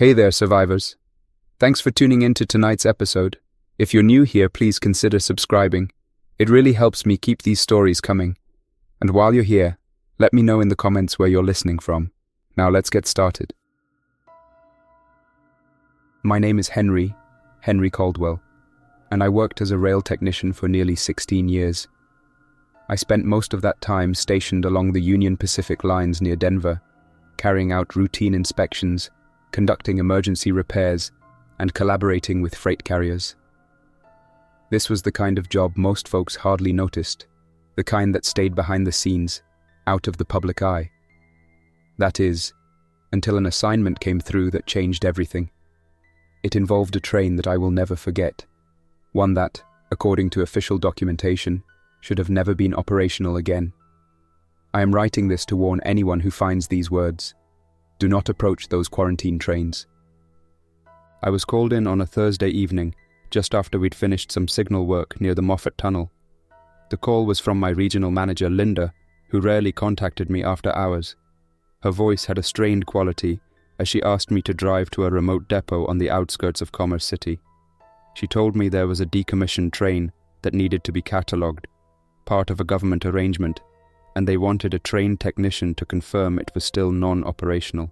Hey there, survivors. Thanks for tuning in to tonight's episode. If you're new here, please consider subscribing. It really helps me keep these stories coming. And while you're here, let me know in the comments where you're listening from. Now let's get started. My name is Henry Caldwell, and I worked as a rail technician for nearly 16 years. I spent most of that time stationed along the Union Pacific lines near Denver, carrying out routine inspections, conducting emergency repairs, and collaborating with freight carriers. This was the kind of job most folks hardly noticed, the kind that stayed behind the scenes, out of the public eye. That is, until an assignment came through that changed everything. It involved a train that I will never forget, one that, according to official documentation, should have never been operational again. I am writing this to warn anyone who finds these words. Do not approach those quarantine trains. I was called in on a Thursday evening, just after we'd finished some signal work near the Moffat Tunnel. The call was from my regional manager, Linda, who rarely contacted me after hours. Her voice had a strained quality as she asked me to drive to a remote depot on the outskirts of Commerce City. She told me there was a decommissioned train that needed to be catalogued, part of a government arrangement, and they wanted a trained technician to confirm it was still non-operational.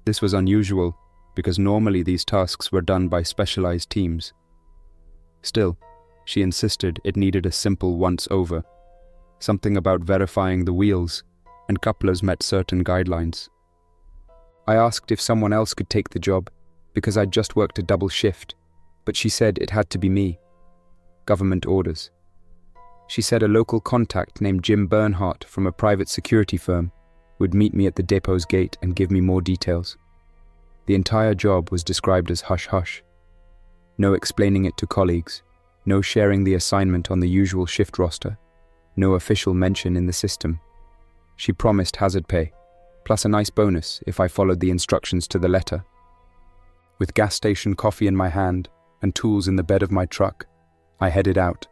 This was unusual because normally these tasks were done by specialized teams. Still, she insisted it needed a simple once-over, something about verifying the wheels, and couplers met certain guidelines. I asked if someone else could take the job because I'd just worked a double shift, but she said it had to be me. Government orders. She said a local contact named Jim Bernhardt from a private security firm would meet me at the depot's gate and give me more details. The entire job was described as hush-hush. No explaining it to colleagues, no sharing the assignment on the usual shift roster, no official mention in the system. She promised hazard pay, plus a nice bonus if I followed the instructions to the letter. With gas station coffee in my hand and tools in the bed of my truck, I headed out.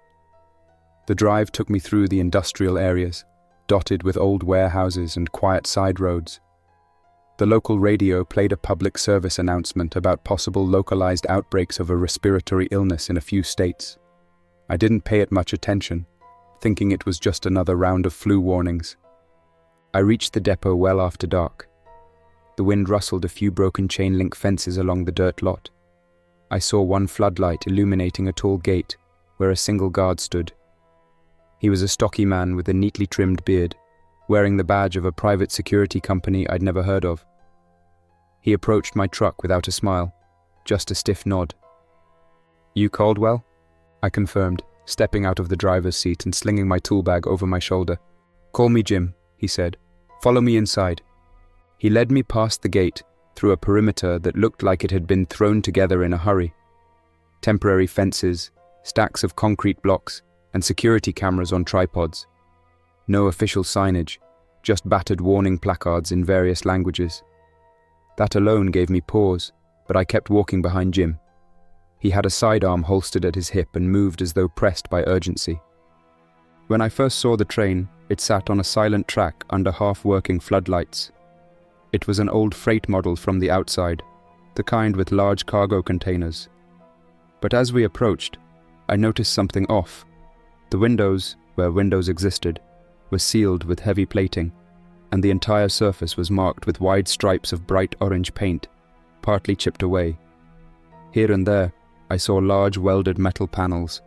The drive took me through the industrial areas, dotted with old warehouses and quiet side roads. The local radio played a public service announcement about possible localized outbreaks of a respiratory illness in a few states. I didn't pay it much attention, thinking it was just another round of flu warnings. I reached the depot well after dark. The wind rustled a few broken chain-link fences along the dirt lot. I saw one floodlight illuminating a tall gate where a single guard stood. He was a stocky man with a neatly trimmed beard, wearing the badge of a private security company I'd never heard of. He approached my truck without a smile, just a stiff nod. "You Caldwell?" I confirmed, stepping out of the driver's seat and slinging my tool bag over my shoulder. "Call me Jim," he said. "Follow me inside." He led me past the gate, through a perimeter that looked like it had been thrown together in a hurry. Temporary fences, stacks of concrete blocks, and security cameras on tripods. No official signage, just battered warning placards in various languages. That alone gave me pause, but I kept walking behind Jim. He had a sidearm holstered at his hip and moved as though pressed by urgency. When I first saw the train, it sat on a silent track under half-working floodlights. It was an old freight model from the outside, the kind with large cargo containers. But as we approached, I noticed something off. The windows, where windows existed, were sealed with heavy plating, and the entire surface was marked with wide stripes of bright orange paint, partly chipped away. Here and there, I saw large welded metal panels.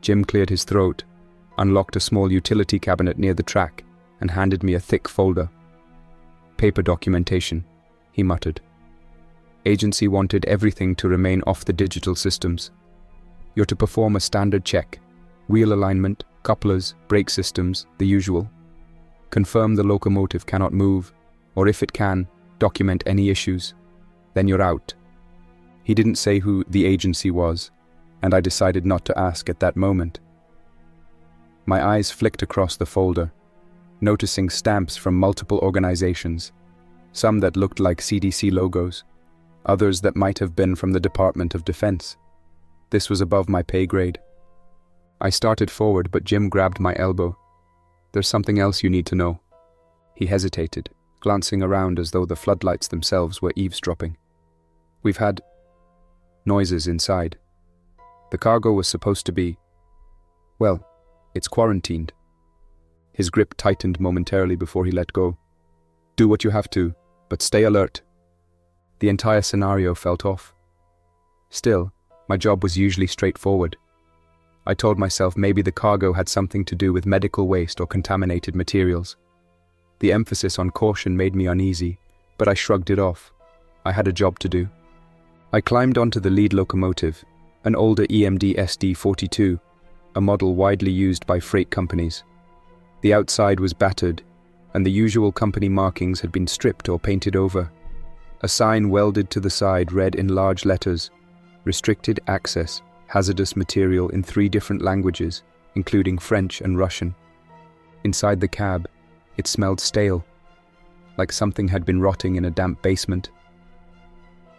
Jim cleared his throat, unlocked a small utility cabinet near the track, and handed me a thick folder. "Paper documentation," he muttered. "Agency wanted everything to remain off the digital systems. You're to perform a standard check. Wheel alignment, couplers, brake systems, the usual. Confirm the locomotive cannot move, or if it can, document any issues. Then you're out." He didn't say who the agency was, and I decided not to ask at that moment. My eyes flicked across the folder, noticing stamps from multiple organizations, some that looked like CDC logos, others that might have been from the Department of Defense. This was above my pay grade. I started forward, but Jim grabbed my elbow. "There's something else you need to know." He hesitated, glancing around as though the floodlights themselves were eavesdropping. We've had noises inside. The cargo was supposed to be, well, it's quarantined. His grip tightened momentarily before he let go. Do what you have to, but stay alert. The entire scenario felt off. Still, my job was usually straightforward. I told myself maybe the cargo had something to do with medical waste or contaminated materials. The emphasis on caution made me uneasy, but I shrugged it off. I had a job to do. I climbed onto the lead locomotive, an older EMD SD-42, a model widely used by freight companies. The outside was battered, and the usual company markings had been stripped or painted over. A sign welded to the side read in large letters, "Restricted access, hazardous material," in 3 different languages, including French and Russian. Inside the cab, it smelled stale, like something had been rotting in a damp basement.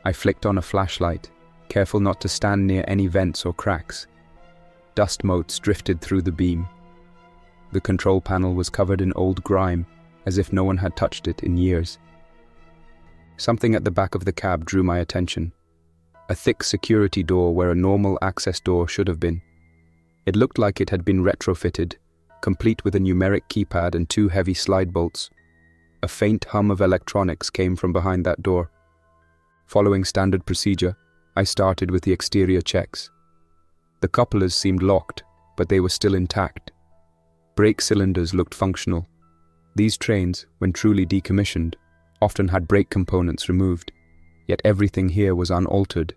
I flicked on a flashlight, careful not to stand near any vents or cracks. Dust motes drifted through the beam. The control panel was covered in old grime, as if no one had touched it in years. Something at the back of the cab drew my attention. A thick security door where a normal access door should have been. It looked like it had been retrofitted, complete with a numeric keypad and 2 heavy slide bolts. A faint hum of electronics came from behind that door. Following standard procedure, I started with the exterior checks. The couplers seemed locked, but they were still intact. Brake cylinders looked functional. These trains, when truly decommissioned, often had brake components removed, yet everything here was unaltered.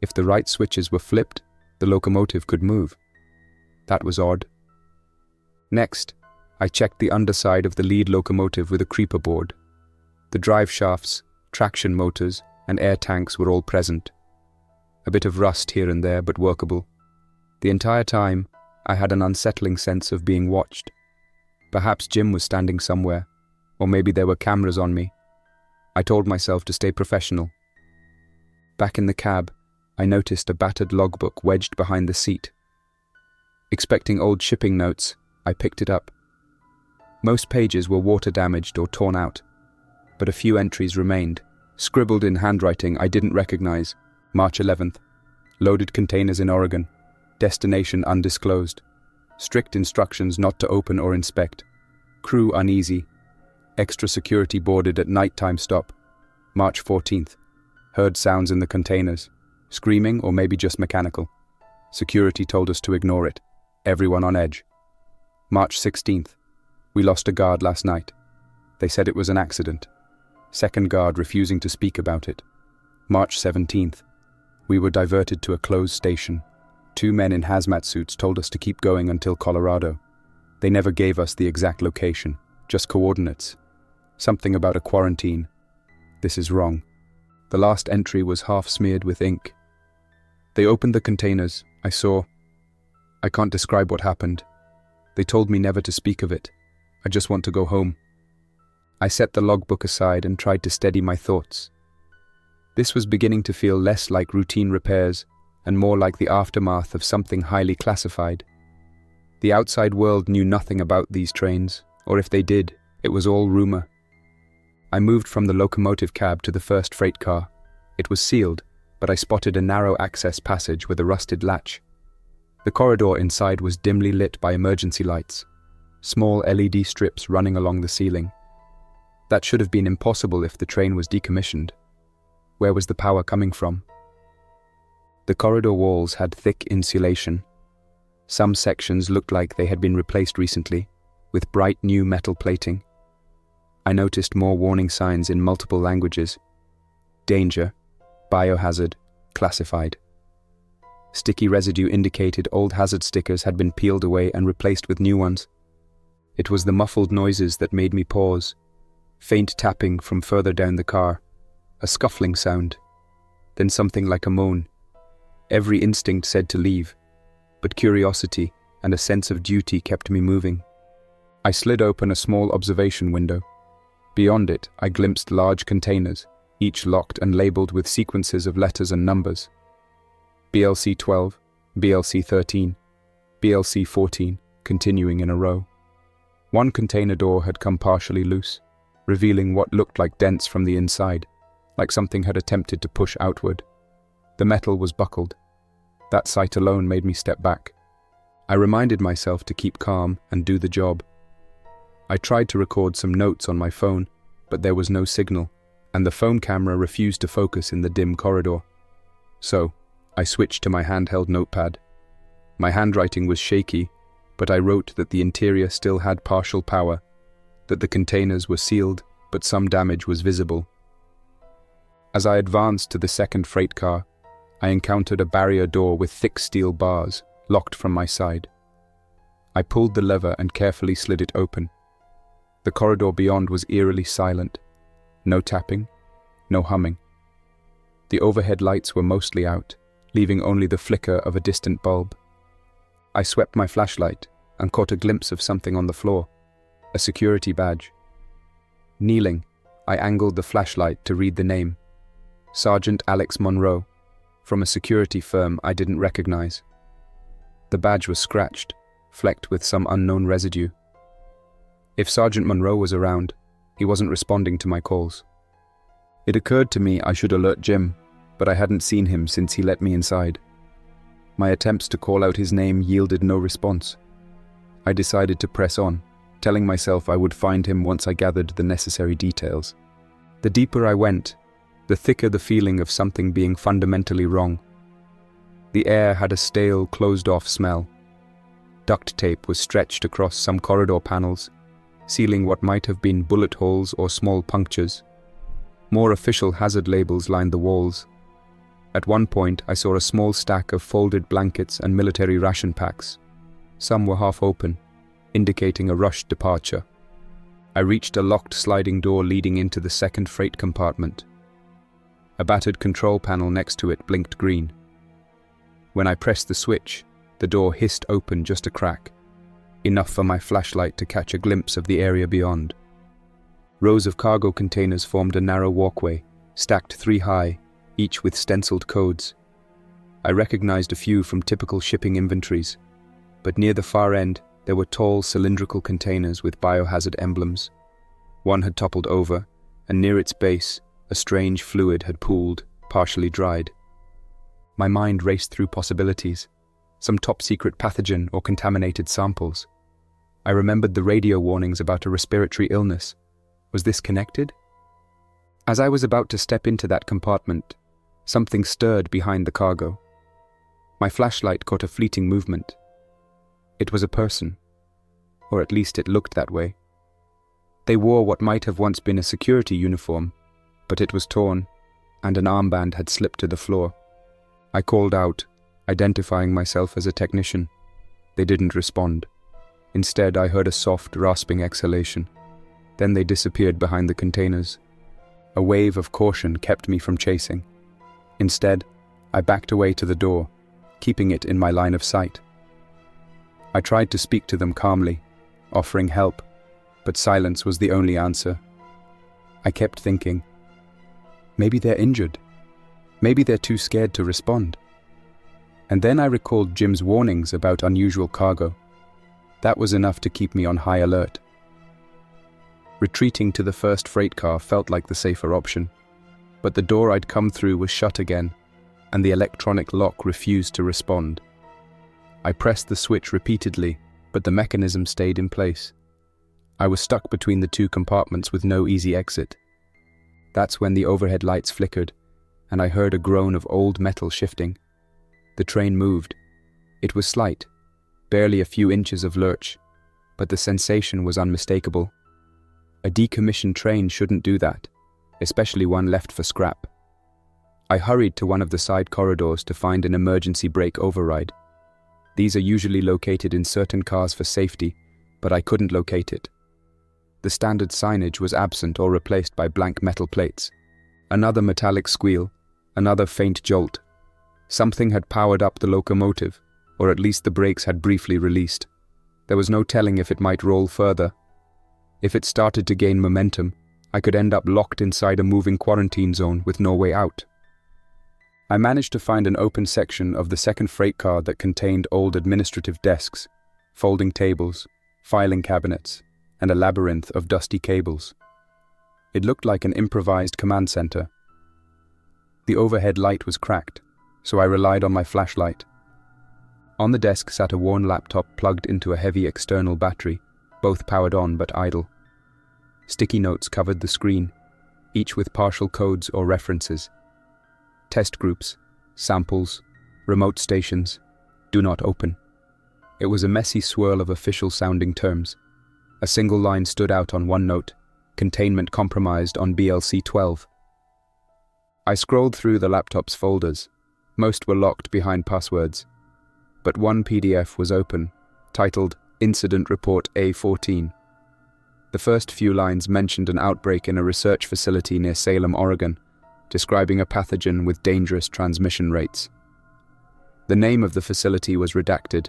If the right switches were flipped, the locomotive could move. That was odd. Next, I checked the underside of the lead locomotive with a creeper board. The drive shafts, traction motors, and air tanks were all present. A bit of rust here and there, but workable. The entire time, I had an unsettling sense of being watched. Perhaps Jim was standing somewhere, or maybe there were cameras on me. I told myself to stay professional. Back in the cab, I noticed a battered logbook wedged behind the seat. Expecting old shipping notes, I picked it up. Most pages were water damaged or torn out, but a few entries remained, scribbled in handwriting I didn't recognize. March 11th. Loaded containers in Oregon. Destination undisclosed. Strict instructions not to open or inspect. Crew uneasy. Extra security boarded at nighttime stop. March 14th. Heard sounds in the containers. Screaming or maybe just mechanical. Security told us to ignore it. Everyone on edge. March 16th. We lost a guard last night. They said it was an accident. Second guard refusing to speak about it. March 17th. We were diverted to a closed station. 2 men in hazmat suits told us to keep going until Colorado. They never gave us the exact location, just coordinates. Something about a quarantine. This is wrong. The last entry was half smeared with ink. They opened the containers. I can't describe what happened. They told me never to speak of it. I just want to go home. I set the logbook aside and tried to steady my thoughts. This was beginning to feel less like routine repairs and more like the aftermath of something highly classified. The outside world knew nothing about these trains, or if they did, it was all rumor. I moved from the locomotive cab to the first freight car. It was sealed, but I spotted a narrow access passage with a rusted latch. The corridor inside was dimly lit by emergency lights, small LED strips running along the ceiling. That should have been impossible if the train was decommissioned. Where was the power coming from? The corridor walls had thick insulation. Some sections looked like they had been replaced recently, with bright new metal plating. I noticed more warning signs in multiple languages. Danger, biohazard, classified. Sticky residue indicated old hazard stickers had been peeled away and replaced with new ones. It was the muffled noises that made me pause. Faint tapping from further down the car. A scuffling sound. Then something like a moan. Every instinct said to leave, but curiosity and a sense of duty kept me moving. I slid open a small observation window. Beyond it, I glimpsed large containers, each locked and labeled with sequences of letters and numbers. BLC 12, BLC 13, BLC 14, continuing in a row. One container door had come partially loose, revealing what looked like dents from the inside. like something had attempted to push outward. The metal was buckled. That sight alone made me step back. I reminded myself to keep calm and do the job. I tried to record some notes on my phone, but there was no signal, and the phone camera refused to focus in the dim corridor. So, I switched to my handheld notepad. My handwriting was shaky, but I wrote that the interior still had partial power, that the containers were sealed, but some damage was visible. As I advanced to the second freight car, I encountered a barrier door with thick steel bars, locked from my side. I pulled the lever and carefully slid it open. The corridor beyond was eerily silent. No tapping, no humming. The overhead lights were mostly out, leaving only the flicker of a distant bulb. I swept my flashlight and caught a glimpse of something on the floor, a security badge. Kneeling, I angled the flashlight to read the name. Sergeant Alex Monroe, from a security firm I didn't recognize. The badge was scratched, flecked with some unknown residue. If Sergeant Monroe was around, he wasn't responding to my calls. It occurred to me I should alert Jim, but I hadn't seen him since he let me inside. My attempts to call out his name yielded no response. I decided to press on, telling myself I would find him once I gathered the necessary details. The deeper I went, the thicker the feeling of something being fundamentally wrong. The air had a stale, closed-off smell. Duct tape was stretched across some corridor panels, sealing what might have been bullet holes or small punctures. More official hazard labels lined the walls. At one point, I saw a small stack of folded blankets and military ration packs. Some were half open, indicating a rushed departure. I reached a locked sliding door leading into the second freight compartment. A battered control panel next to it blinked green. When I pressed the switch, the door hissed open just a crack, enough for my flashlight to catch a glimpse of the area beyond. Rows of cargo containers formed a narrow walkway, stacked 3 high, each with stenciled codes. I recognized a few from typical shipping inventories, but near the far end, there were tall cylindrical containers with biohazard emblems. One had toppled over, and near its base, a strange fluid had pooled, partially dried. My mind raced through possibilities, some top-secret pathogen or contaminated samples. I remembered the radio warnings about a respiratory illness. Was this connected? As I was about to step into that compartment, something stirred behind the cargo. My flashlight caught a fleeting movement. It was a person, or at least it looked that way. They wore what might have once been a security uniform, but it was torn, and an armband had slipped to the floor. I called out, identifying myself as a technician. They didn't respond. Instead, I heard a soft, rasping exhalation. Then they disappeared behind the containers. A wave of caution kept me from chasing. Instead, I backed away to the door, keeping it in my line of sight. I tried to speak to them calmly, offering help, but silence was the only answer. I kept thinking, maybe they're injured. Maybe they're too scared to respond. And then I recalled Jim's warnings about unusual cargo. That was enough to keep me on high alert. Retreating to the first freight car felt like the safer option, but the door I'd come through was shut again, and the electronic lock refused to respond. I pressed the switch repeatedly, but the mechanism stayed in place. I was stuck between the 2 compartments with no easy exit. That's when the overhead lights flickered, and I heard a groan of old metal shifting. The train moved. It was slight, barely a few inches of lurch, but the sensation was unmistakable. A decommissioned train shouldn't do that, especially one left for scrap. I hurried to one of the side corridors to find an emergency brake override. These are usually located in certain cars for safety, but I couldn't locate it. The standard signage was absent or replaced by blank metal plates. Another metallic squeal, another faint jolt. Something had powered up the locomotive, or at least the brakes had briefly released. There was no telling if it might roll further. If it started to gain momentum, I could end up locked inside a moving quarantine zone with no way out. I managed to find an open section of the second freight car that contained old administrative desks, folding tables, filing cabinets, and a labyrinth of dusty cables. It looked like an improvised command center, The overhead light was cracked, so I relied on my flashlight. On the desk sat a worn laptop plugged into a heavy external battery, both powered on but idle. Sticky notes covered the screen, each with partial codes or references. Test groups, samples, remote stations, do not open. It was a messy swirl of official-sounding terms. A single line stood out on one note, containment compromised on BLC-12. I scrolled through the laptop's folders. Most were locked behind passwords. But one PDF was open, titled Incident Report A14. The first few lines mentioned an outbreak in a research facility near Salem, Oregon, describing a pathogen with dangerous transmission rates. The name of the facility was redacted,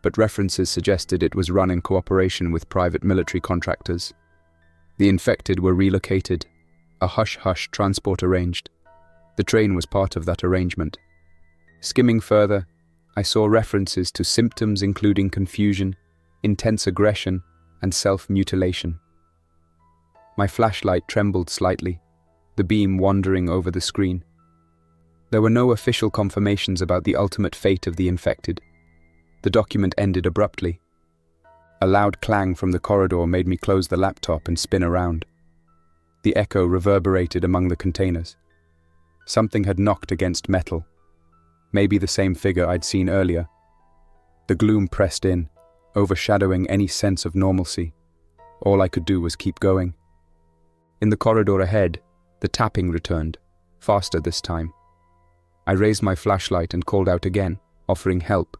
but references suggested it was run in cooperation with private military contractors. The infected were relocated, a hush-hush transport arranged. The train was part of that arrangement. Skimming further, I saw references to symptoms including confusion, intense aggression, and self-mutilation. My flashlight trembled slightly, the beam wandering over the screen. There were no official confirmations about the ultimate fate of the infected. The document ended abruptly. A loud clang from the corridor made me close the laptop and spin around. The echo reverberated among the containers. Something had knocked against metal. Maybe the same figure I'd seen earlier. The gloom pressed in, overshadowing any sense of normalcy. All I could do was keep going. In the corridor ahead, the tapping returned, faster this time. I raised my flashlight and called out again, offering help.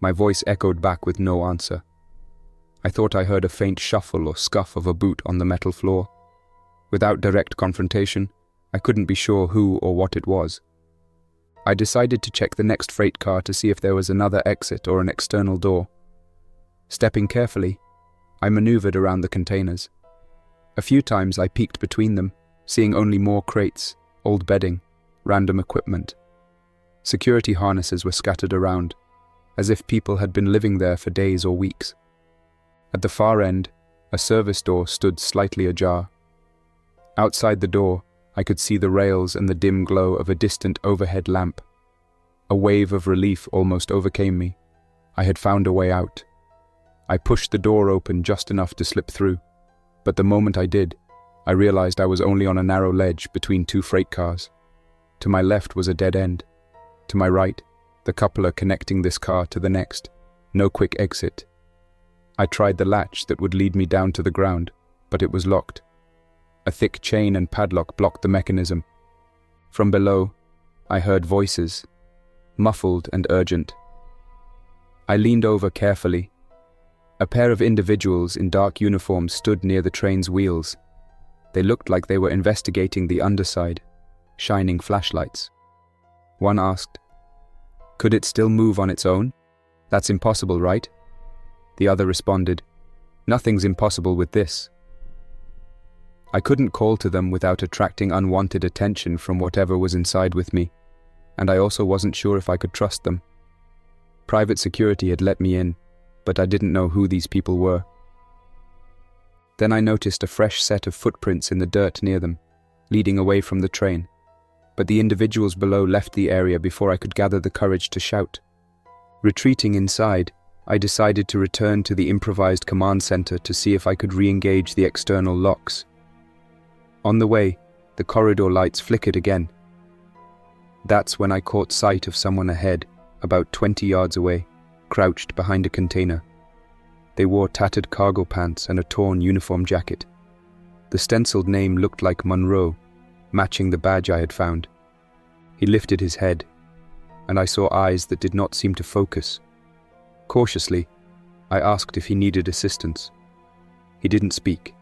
My voice echoed back with no answer. I thought I heard a faint shuffle or scuff of a boot on the metal floor. Without direct confrontation, I couldn't be sure who or what it was. I decided to check the next freight car to see if there was another exit or an external door. Stepping carefully, I maneuvered around the containers. A few times I peeked between them, seeing only more crates, old bedding, random equipment. Security harnesses were scattered around, as if people had been living there for days or weeks. At the far end, a service door stood slightly ajar. Outside the door, I could see the rails and the dim glow of a distant overhead lamp. A wave of relief almost overcame me. I had found a way out. I pushed the door open just enough to slip through, but the moment I did, I realized I was only on a narrow ledge between two freight cars. To my left was a dead end. To my right, the coupler connecting this car to the next. No quick exit. I tried the latch that would lead me down to the ground, but it was locked. A thick chain and padlock blocked the mechanism. From below, I heard voices, muffled and urgent. I leaned over carefully. A pair of individuals in dark uniforms stood near the train's wheels. They looked like they were investigating the underside, shining flashlights. One asked, "Could it still move on its own? That's impossible, right?" The other responded, "Nothing's impossible with this." I couldn't call to them without attracting unwanted attention from whatever was inside with me, and I also wasn't sure if I could trust them. Private security had let me in, but I didn't know who these people were. Then I noticed a fresh set of footprints in the dirt near them, leading away from the train, but the individuals below left the area before I could gather the courage to shout. Retreating inside, I decided to return to the improvised command center to see if I could re-engage the external locks. On the way, the corridor lights flickered again. That's when I caught sight of someone ahead, about 20 yards away, crouched behind a container. They wore tattered cargo pants and a torn uniform jacket. The stenciled name looked like Monroe, matching the badge I had found. He lifted his head, and I saw eyes that did not seem to focus. Cautiously, I asked if he needed assistance. He didn't speak.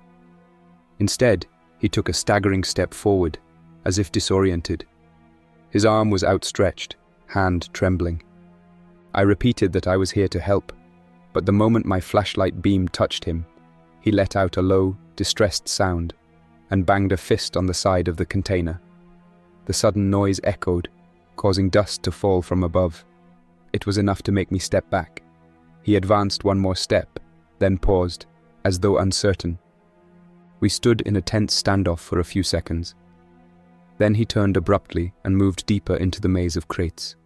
Instead, he took a staggering step forward, as if disoriented. His arm was outstretched, hand trembling. I repeated that I was here to help, but the moment my flashlight beam touched him, he let out a low, distressed sound and banged a fist on the side of the container. The sudden noise echoed, causing dust to fall from above. It was enough to make me step back. He advanced one more step, then paused, as though uncertain. We stood in a tense standoff for a few seconds. Then he turned abruptly and moved deeper into the maze of crates.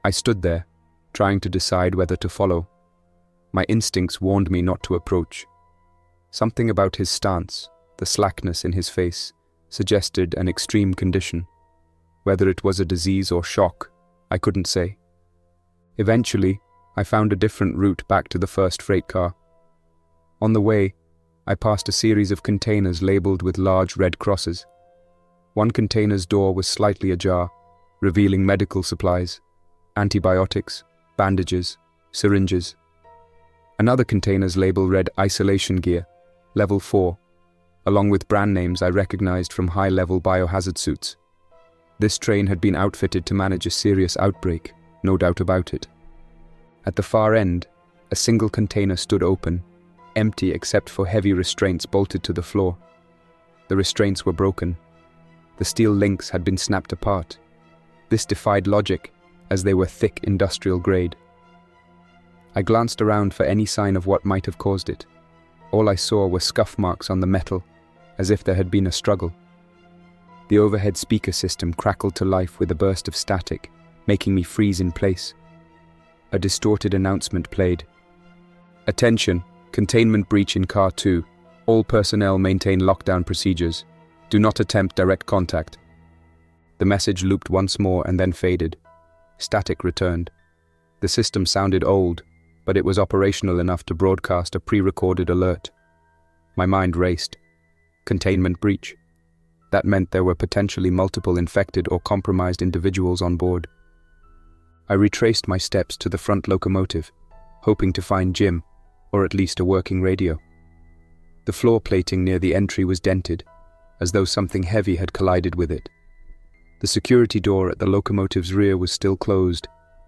I stood there, trying to decide whether to follow. My instincts warned me not to approach. Something about his stance, the slackness in his face, suggested an extreme condition. Whether it was a disease or shock, I couldn't say. Eventually, I found a different route back to the first freight car. On the way, I passed a series of containers labeled with large red crosses. One container's door was slightly ajar, revealing medical supplies, antibiotics, bandages, syringes. Another container's label read isolation gear, level 4, along with brand names I recognized from high-level biohazard suits. This train had been outfitted to manage a serious outbreak, no doubt about it. At the far end, a single container stood open, empty except for heavy restraints bolted to the floor. The restraints were broken. The steel links had been snapped apart. This defied logic, as they were thick industrial grade. I glanced around for any sign of what might have caused it. All I saw were scuff marks on the metal, as if there had been a struggle. The overhead speaker system crackled to life with a burst of static, making me freeze in place. A distorted announcement played. "Attention, containment breach in Car 2. All personnel maintain lockdown procedures. Do not attempt direct contact." The message looped once more and then faded. Static returned. The system sounded old, but it was operational enough to broadcast a pre-recorded alert. My mind raced. Containment breach. That meant there were potentially multiple infected or compromised individuals on board. I retraced my steps to the front locomotive, hoping to find Jim, or at least a working radio. The floor plating near the entry was dented, as though something heavy had collided with it. The security door at the locomotive's rear was still closed,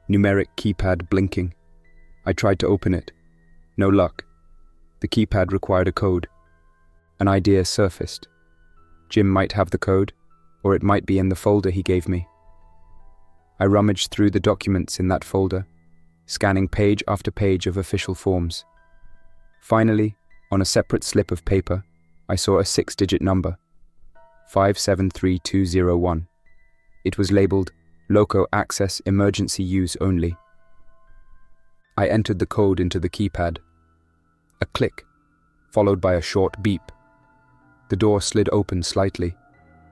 numeric keypad blinking. I tried to open it. No luck. The keypad required a code. An idea surfaced. Jim might have the code, or it might be in the folder he gave me. I rummaged through the documents in that folder, scanning page after page of official forms. Finally, on a separate slip of paper, I saw a 6-digit number, 573201. It was labeled Loco Access Emergency Use Only. I entered the code into the keypad. A click, followed by a short beep. The door slid open slightly.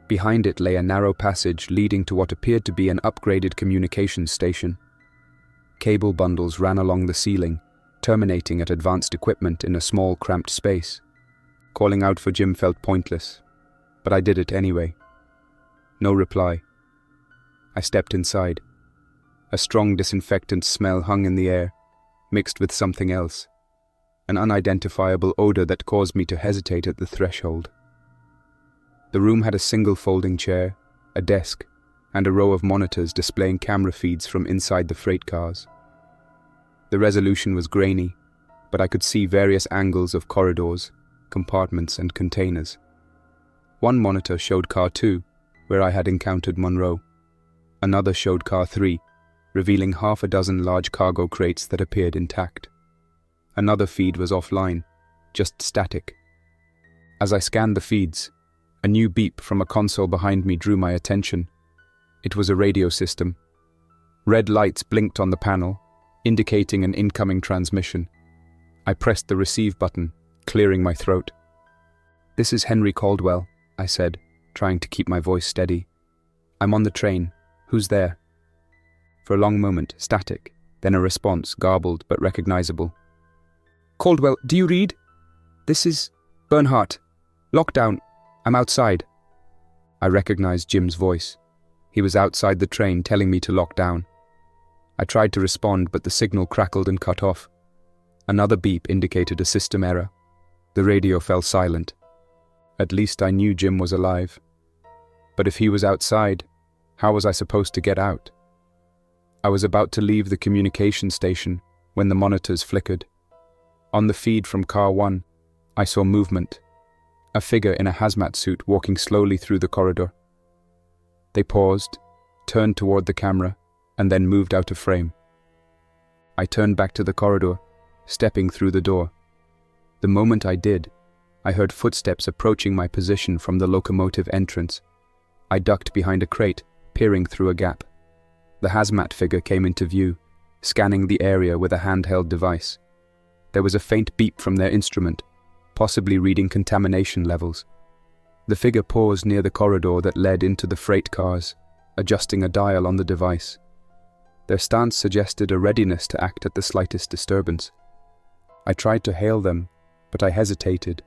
Behind it lay a narrow passage leading to what appeared to be an upgraded communications station. Cable bundles ran along the ceiling, terminating at advanced equipment in a small, cramped space. Calling out for Jim felt pointless, but I did it anyway. No reply. I stepped inside. A strong disinfectant smell hung in the air, mixed with something else, an unidentifiable odor that caused me to hesitate at the threshold. The room had a single folding chair, a desk, and a row of monitors displaying camera feeds from inside the freight cars. The resolution was grainy, but I could see various angles of corridors, compartments, and containers. One monitor showed Car 2, where I had encountered Monroe. Another showed Car 3, revealing half a dozen large cargo crates that appeared intact. Another feed was offline, just static. As I scanned the feeds, a new beep from a console behind me drew my attention. It was a radio system. Red lights blinked on the panel, indicating an incoming transmission. I pressed the receive button, clearing my throat. "This is Henry Caldwell," I said, trying to keep my voice steady. "I'm on the train. Who's there?" For a long moment, static, then a response, garbled but recognizable. "Caldwell, do you read? This is Bernhardt. Lockdown. I'm outside." I recognized Jim's voice. He was outside the train telling me to lock down. I tried to respond, but the signal crackled and cut off. Another beep indicated a system error. The radio fell silent. At least I knew Jim was alive. But if he was outside, how was I supposed to get out? I was about to leave the communication station when the monitors flickered. On the feed from Car 1, I saw movement. A figure in a hazmat suit walking slowly through the corridor. They paused, turned toward the camera, and then moved out of frame. I turned back to the corridor, stepping through the door. The moment I did, I heard footsteps approaching my position from the locomotive entrance. I ducked behind a crate, peering through a gap. The hazmat figure came into view, scanning the area with a handheld device. There was a faint beep from their instrument, possibly reading contamination levels. The figure paused near the corridor that led into the freight cars, adjusting a dial on the device. Their stance suggested a readiness to act at the slightest disturbance. I tried to hail them, but I hesitated,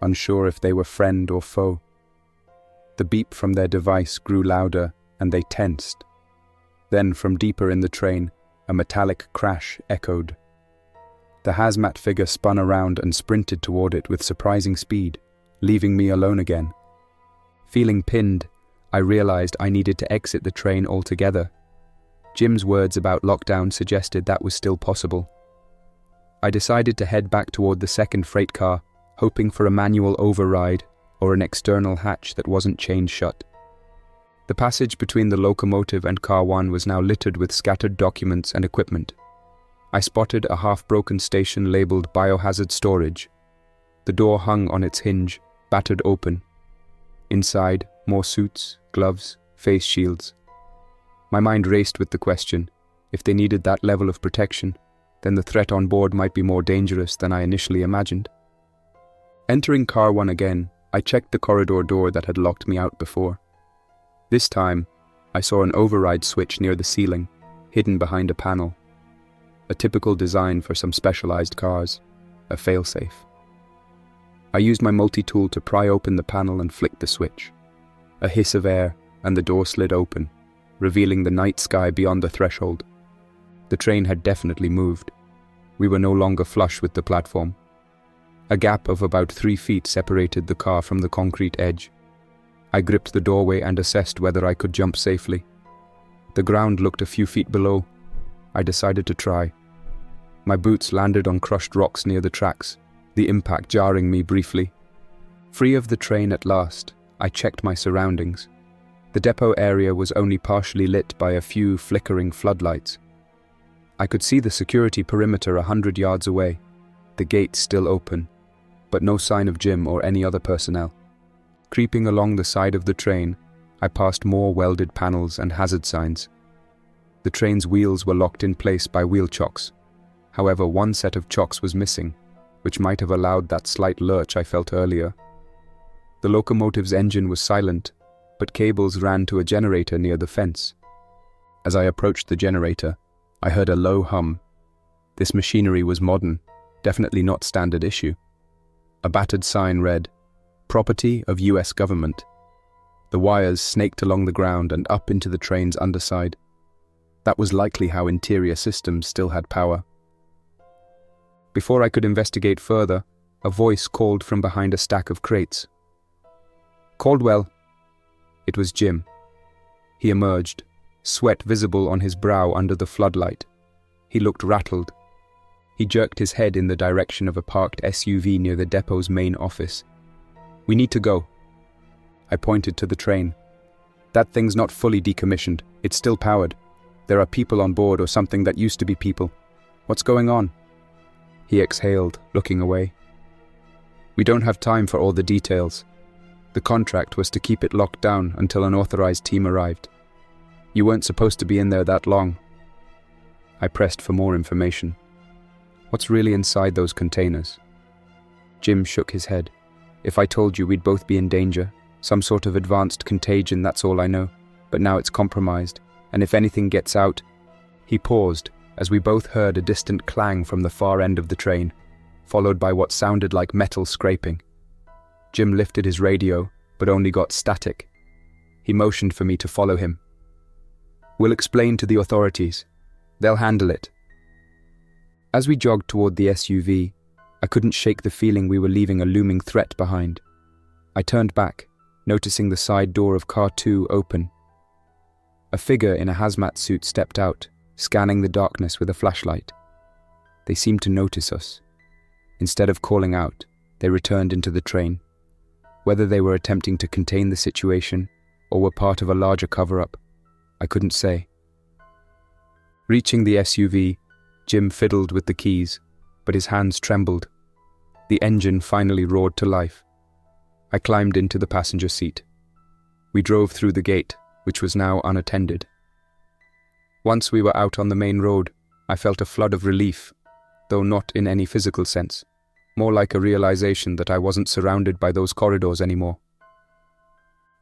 unsure if they were friend or foe. The beep from their device grew louder, and they tensed. Then, from deeper in the train, a metallic crash echoed. The hazmat figure spun around and sprinted toward it with surprising speed, leaving me alone again. Feeling pinned, I realized I needed to exit the train altogether. Jim's words about lockdown suggested that was still possible. I decided to head back toward the second freight car, hoping for a manual override or an external hatch that wasn't chained shut. The passage between the locomotive and Car 1 was now littered with scattered documents and equipment. I spotted a half-broken station labeled biohazard storage. The door hung on its hinge, battered open. Inside, more suits, gloves, face shields. My mind raced with the question, if they needed that level of protection, then the threat on board might be more dangerous than I initially imagined. Entering Car 1 again, I checked the corridor door that had locked me out before. This time, I saw an override switch near the ceiling, hidden behind a panel. A typical design for some specialized cars, a failsafe. I used my multi-tool to pry open the panel and flick the switch. A hiss of air, and the door slid open, revealing the night sky beyond the threshold. The train had definitely moved. We were no longer flush with the platform. A gap of about 3 feet separated the car from the concrete edge. I gripped the doorway and assessed whether I could jump safely. The ground looked a few feet below. I decided to try. My boots landed on crushed rocks near the tracks, the impact jarring me briefly. Free of the train at last, I checked my surroundings. The depot area was only partially lit by a few flickering floodlights. I could see the security perimeter 100 yards away, the gate still open, but no sign of Jim or any other personnel. Creeping along the side of the train, I passed more welded panels and hazard signs. The train's wheels were locked in place by wheel chocks. However, one set of chocks was missing, which might have allowed that slight lurch I felt earlier. The locomotive's engine was silent, but cables ran to a generator near the fence. As I approached the generator, I heard a low hum. This machinery was modern, definitely not standard issue. A battered sign read, "Property of US government." The wires snaked along the ground and up into the train's underside. That was likely how interior systems still had power. Before I could investigate further, a voice called from behind a stack of crates. "Caldwell." It was Jim. He emerged, sweat visible on his brow under the floodlight. He looked rattled. He jerked his head in the direction of a parked SUV near the depot's main office. "We need to go." I pointed to the train. "That thing's not fully decommissioned. It's still powered. There are people on board or something that used to be people. What's going on?" He exhaled, looking away. "We don't have time for all the details. The contract was to keep it locked down until an authorized team arrived. You weren't supposed to be in there that long." I pressed for more information. "What's really inside those containers?" Jim shook his head. "If I told you, we'd both be in danger. Some sort of advanced contagion, that's all I know. But now it's compromised, and if anything gets out..." He paused, as we both heard a distant clang from the far end of the train, followed by what sounded like metal scraping. Jim lifted his radio, but only got static. He motioned for me to follow him. "We'll explain to the authorities. They'll handle it." As we jogged toward the SUV, I couldn't shake the feeling we were leaving a looming threat behind. I turned back, noticing the side door of Car 2 open. A figure in a hazmat suit stepped out, scanning the darkness with a flashlight. They seemed to notice us. Instead of calling out, they returned into the train. Whether they were attempting to contain the situation or were part of a larger cover-up, I couldn't say. Reaching the SUV, Jim fiddled with the keys, but his hands trembled. The engine finally roared to life. I climbed into the passenger seat. We drove through the gate, which was now unattended. Once we were out on the main road, I felt a flood of relief, though not in any physical sense, more like a realization that I wasn't surrounded by those corridors anymore.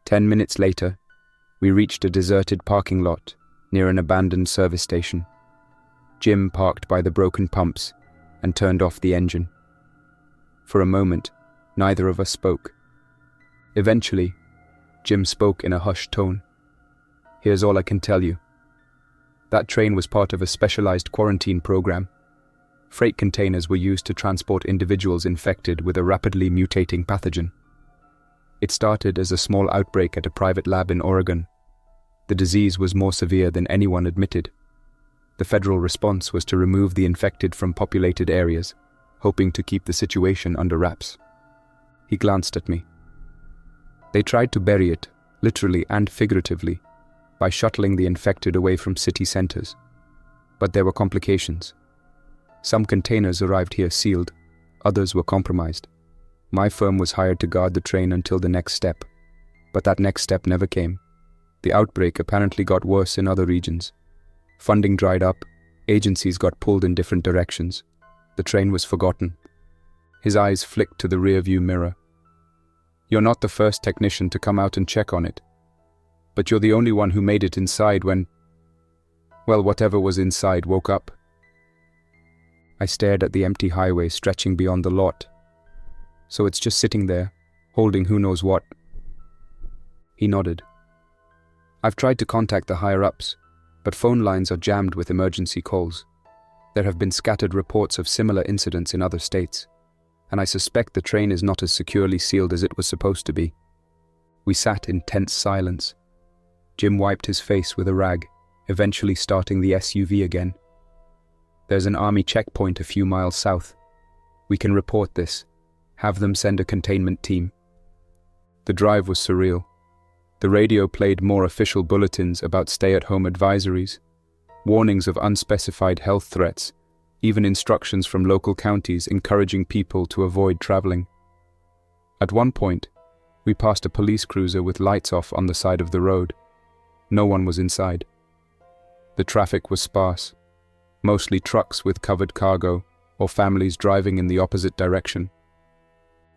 10 minutes later, we reached a deserted parking lot near an abandoned service station. Jim parked by the broken pumps and turned off the engine. For a moment, neither of us spoke. Eventually, Jim spoke in a hushed tone. "Here's all I can tell you. That train was part of a specialized quarantine program. Freight containers were used to transport individuals infected with a rapidly mutating pathogen. It started as a small outbreak at a private lab in Oregon. The disease was more severe than anyone admitted. The federal response was to remove the infected from populated areas, hoping to keep the situation under wraps." He glanced at me. "They tried to bury it, literally and figuratively, by shuttling the infected away from city centers. But there were complications. Some containers arrived here sealed, others were compromised. My firm was hired to guard the train until the next step, but that next step never came. The outbreak apparently got worse in other regions. Funding dried up, agencies got pulled in different directions. The train was forgotten." His eyes flicked to the rearview mirror. "You're not the first technician to come out and check on it. But you're the only one who made it inside when, well, whatever was inside woke up." I stared at the empty highway stretching beyond the lot. "So it's just sitting there, holding who knows what." He nodded. "I've tried to contact the higher-ups, but phone lines are jammed with emergency calls. There have been scattered reports of similar incidents in other states, and I suspect the train is not as securely sealed as it was supposed to be." We sat in tense silence. Jim wiped his face with a rag, eventually starting the SUV again. "There's an army checkpoint a few miles south. We can report this. Have them send a containment team." The drive was surreal. The radio played more official bulletins about stay-at-home advisories, warnings of unspecified health threats, even instructions from local counties encouraging people to avoid traveling. At one point, we passed a police cruiser with lights off on the side of the road. No one was inside. The traffic was sparse, mostly trucks with covered cargo or families driving in the opposite direction.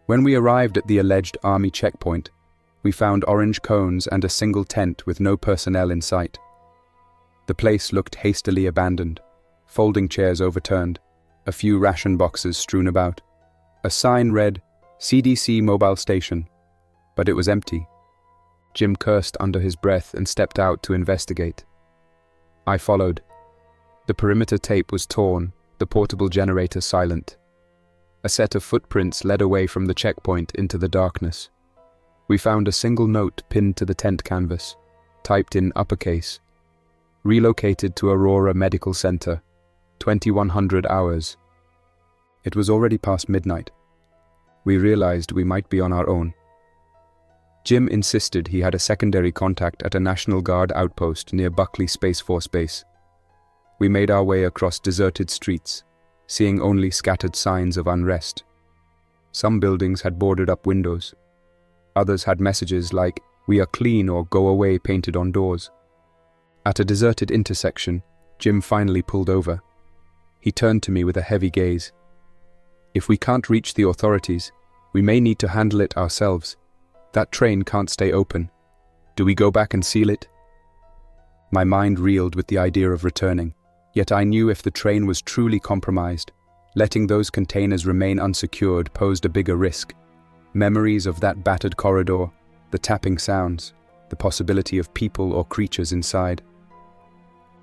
When we arrived at the alleged army checkpoint, we found orange cones and a single tent with no personnel in sight. The place looked hastily abandoned, folding chairs overturned, a few ration boxes strewn about. A sign read, "CDC Mobile Station," but it was empty. Jim cursed under his breath and stepped out to investigate. I followed. The perimeter tape was torn, the portable generator silent. A set of footprints led away from the checkpoint into the darkness. We found a single note pinned to the tent canvas, typed in uppercase. "Relocated to Aurora Medical Center, 2100 hours." It was already past midnight. We realized we might be on our own. Jim insisted he had a secondary contact at a National Guard outpost near Buckley Space Force Base. We made our way across deserted streets, seeing only scattered signs of unrest. Some buildings had boarded up windows. Others had messages like, "We are clean" or "Go away" painted on doors. At a deserted intersection, Jim finally pulled over. He turned to me with a heavy gaze. "If we can't reach the authorities, we may need to handle it ourselves. That train can't stay open. Do we go back and seal it?" My mind reeled with the idea of returning, yet I knew if the train was truly compromised, letting those containers remain unsecured posed a bigger risk. Memories of that battered corridor, the tapping sounds, the possibility of people or creatures inside.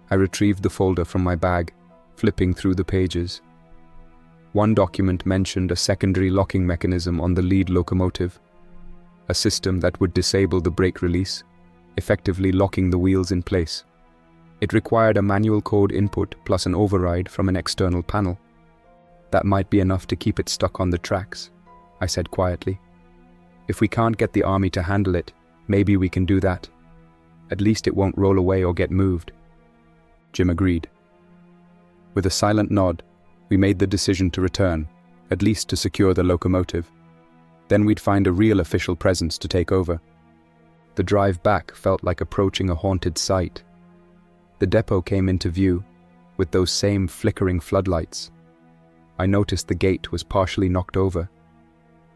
I retrieved the folder from my bag, flipping through the pages. One document mentioned a secondary locking mechanism on the lead locomotive, a system that would disable the brake release, effectively locking the wheels in place. It required a manual code input plus an override from an external panel. "That might be enough to keep it stuck on the tracks," I said quietly. "If we can't get the army to handle it, maybe we can do that. At least it won't roll away or get moved." Jim agreed. With a silent nod, we made the decision to return, at least to secure the locomotive. Then we'd find a real official presence to take over. The drive back felt like approaching a haunted site. The depot came into view, with those same flickering floodlights. I noticed the gate was partially knocked over.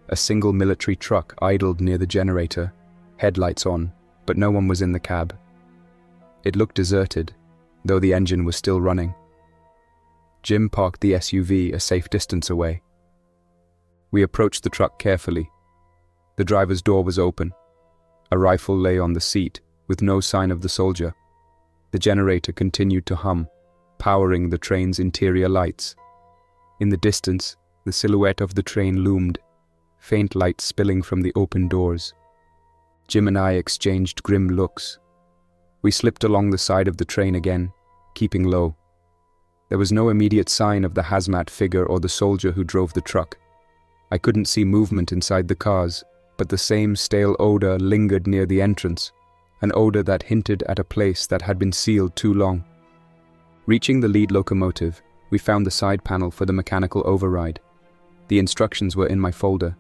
A single military truck idled near the generator, headlights on, but no one was in the cab. It looked deserted, though the engine was still running. Jim parked the SUV a safe distance away. We approached the truck carefully. The driver's door was open. A rifle lay on the seat, with no sign of the soldier. The generator continued to hum, powering the train's interior lights. In the distance, the silhouette of the train loomed, faint light spilling from the open doors. Jim and I exchanged grim looks. We slipped along the side of the train again, keeping low. There was no immediate sign of the hazmat figure or the soldier who drove the truck. I couldn't see movement inside the cars, but the same stale odor lingered near the entrance, an odor that hinted at a place that had been sealed too long. Reaching the lead locomotive, we found the side panel for the mechanical override. The instructions were in my folder.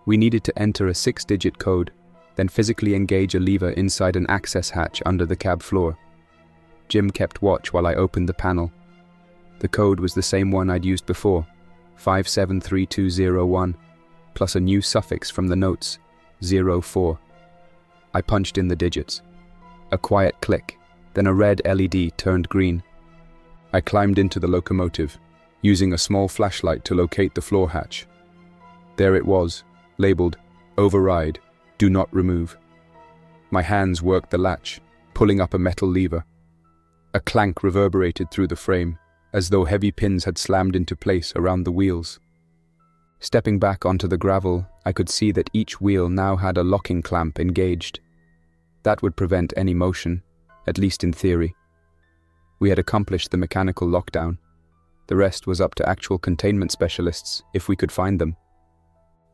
We needed to enter a 6-digit code, then physically engage a lever inside an access hatch under the cab floor. Jim kept watch while I opened the panel. The code was the same one I'd used before, 573201, plus a new suffix from the notes, 04. I punched in the digits. A quiet click, then a red LED turned green. I climbed into the locomotive, using a small flashlight to locate the floor hatch. There it was, labeled, Override, Do Not Remove. My hands worked the latch, pulling up a metal lever. A clank reverberated through the frame, as though heavy pins had slammed into place around the wheels. Stepping back onto the gravel, I could see that each wheel now had a locking clamp engaged. That would prevent any motion, at least in theory. We had accomplished the mechanical lockdown. The rest was up to actual containment specialists, if we could find them.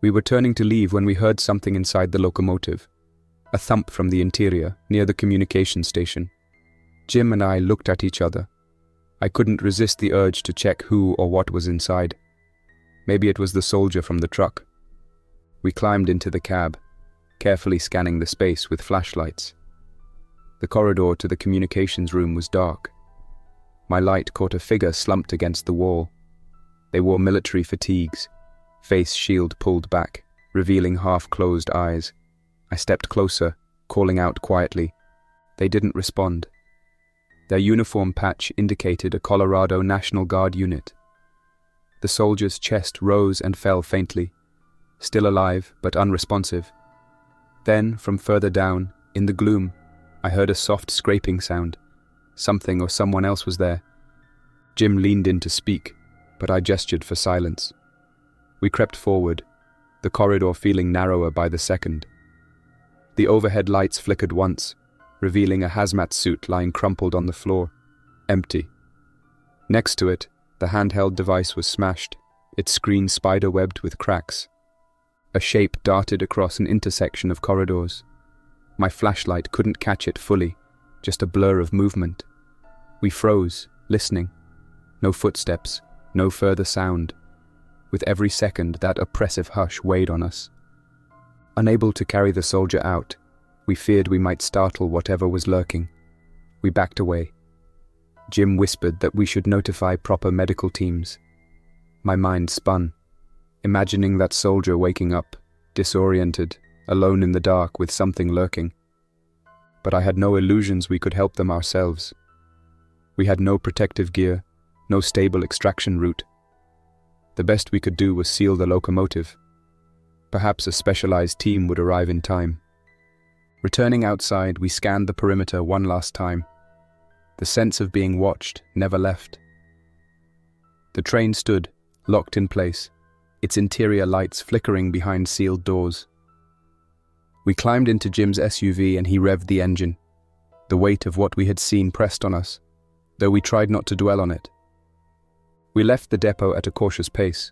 We were turning to leave when we heard something inside the locomotive. A thump from the interior, near the communication station. Jim and I looked at each other. I couldn't resist the urge to check who or what was inside. Maybe it was the soldier from the truck. We climbed into the cab, carefully scanning the space with flashlights. The corridor to the communications room was dark. My light caught a figure slumped against the wall. They wore military fatigues, face shield pulled back, revealing half-closed eyes. I stepped closer, calling out quietly. They didn't respond. Their uniform patch indicated a Colorado National Guard unit. The soldier's chest rose and fell faintly, still alive but unresponsive. Then, from further down, in the gloom, I heard a soft scraping sound. Something or someone else was there. Jim leaned in to speak, but I gestured for silence. We crept forward, the corridor feeling narrower by the second. The overhead lights flickered once, revealing a hazmat suit lying crumpled on the floor, empty. Next to it, the handheld device was smashed, its screen spider-webbed with cracks. A shape darted across an intersection of corridors. My flashlight couldn't catch it fully, just a blur of movement. We froze, listening. No footsteps, no further sound. With every second, that oppressive hush weighed on us. Unable to carry the soldier out, we feared we might startle whatever was lurking. We backed away. Jim whispered that we should notify proper medical teams. My mind spun, imagining that soldier waking up, disoriented, alone in the dark with something lurking. But I had no illusions we could help them ourselves. We had no protective gear, no stable extraction route. The best we could do was seal the locomotive. Perhaps a specialized team would arrive in time. Returning outside, we scanned the perimeter one last time. The sense of being watched never left. The train stood, locked in place, its interior lights flickering behind sealed doors. We climbed into Jim's SUV and he revved the engine. The weight of what we had seen pressed on us, though we tried not to dwell on it. We left the depot at a cautious pace,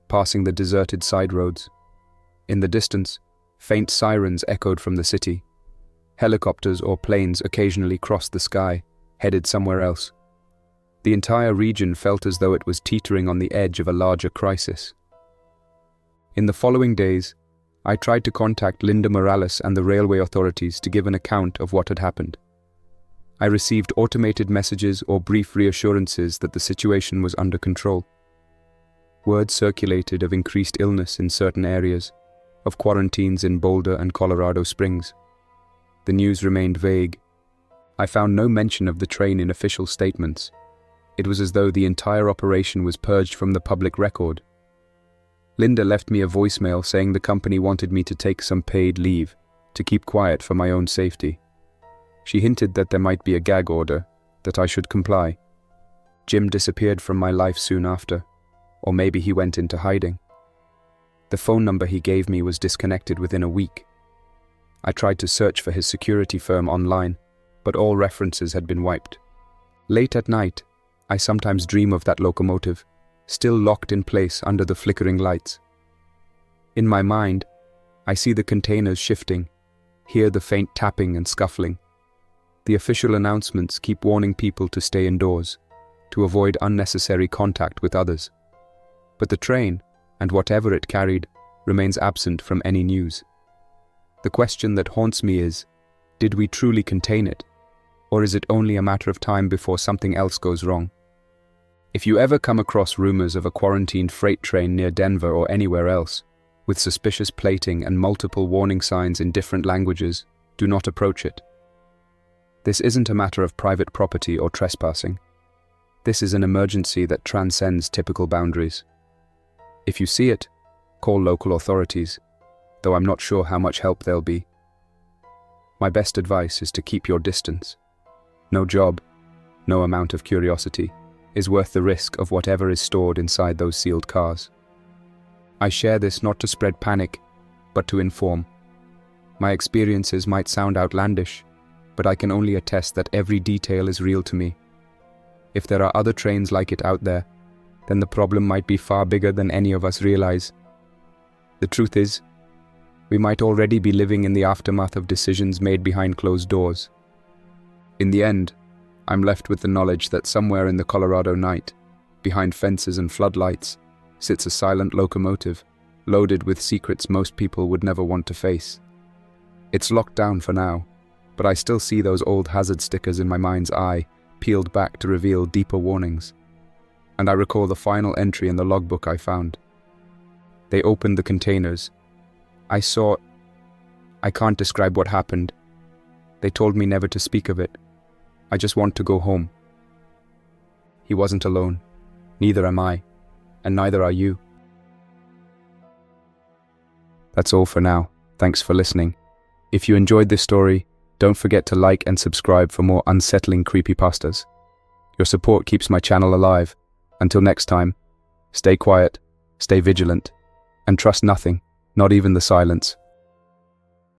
passing the deserted side roads. In the distance, faint sirens echoed from the city. Helicopters or planes occasionally crossed the sky, headed somewhere else. The entire region felt as though it was teetering on the edge of a larger crisis. In the following days, I tried to contact Linda Morales and the railway authorities to give an account of what had happened. I received automated messages or brief reassurances that the situation was under control. Word circulated of increased illness in certain areas, of quarantines in Boulder and Colorado Springs. The news remained vague. I found no mention of the train in official statements. It was as though the entire operation was purged from the public record. Linda left me a voicemail saying the company wanted me to take some paid leave, to keep quiet for my own safety. She hinted that there might be a gag order, that I should comply. Jim disappeared from my life soon after, or maybe he went into hiding. The phone number he gave me was disconnected within a week. I tried to search for his security firm online, but all references had been wiped. Late at night, I sometimes dream of that locomotive, still locked in place under the flickering lights. In my mind, I see the containers shifting, hear the faint tapping and scuffling. The official announcements keep warning people to stay indoors, to avoid unnecessary contact with others. But the train, and whatever it carried, remains absent from any news. The question that haunts me is, did we truly contain it? Or is it only a matter of time before something else goes wrong? If you ever come across rumors of a quarantined freight train near Denver or anywhere else, with suspicious plating and multiple warning signs in different languages, do not approach it. This isn't a matter of private property or trespassing. This is an emergency that transcends typical boundaries. If you see it, call local authorities, though I'm not sure how much help they'll be. My best advice is to keep your distance. No job, no amount of curiosity, is worth the risk of whatever is stored inside those sealed cars. I share this not to spread panic, but to inform. My experiences might sound outlandish, but I can only attest that every detail is real to me. If there are other trains like it out there, then the problem might be far bigger than any of us realize. The truth is, we might already be living in the aftermath of decisions made behind closed doors. In the end, I'm left with the knowledge that somewhere in the Colorado night, behind fences and floodlights, sits a silent locomotive, loaded with secrets most people would never want to face. It's locked down for now, but I still see those old hazard stickers in my mind's eye, peeled back to reveal deeper warnings. And I recall the final entry in the logbook I found. They opened the containers. I can't describe what happened. They told me never to speak of it. I just want to go home. He wasn't alone. Neither am I. And neither are you. That's all for now. Thanks for listening. If you enjoyed this story, don't forget to like and subscribe for more unsettling creepypastas. Your support keeps my channel alive. Until next time, stay quiet, stay vigilant, and trust nothing, not even the silence.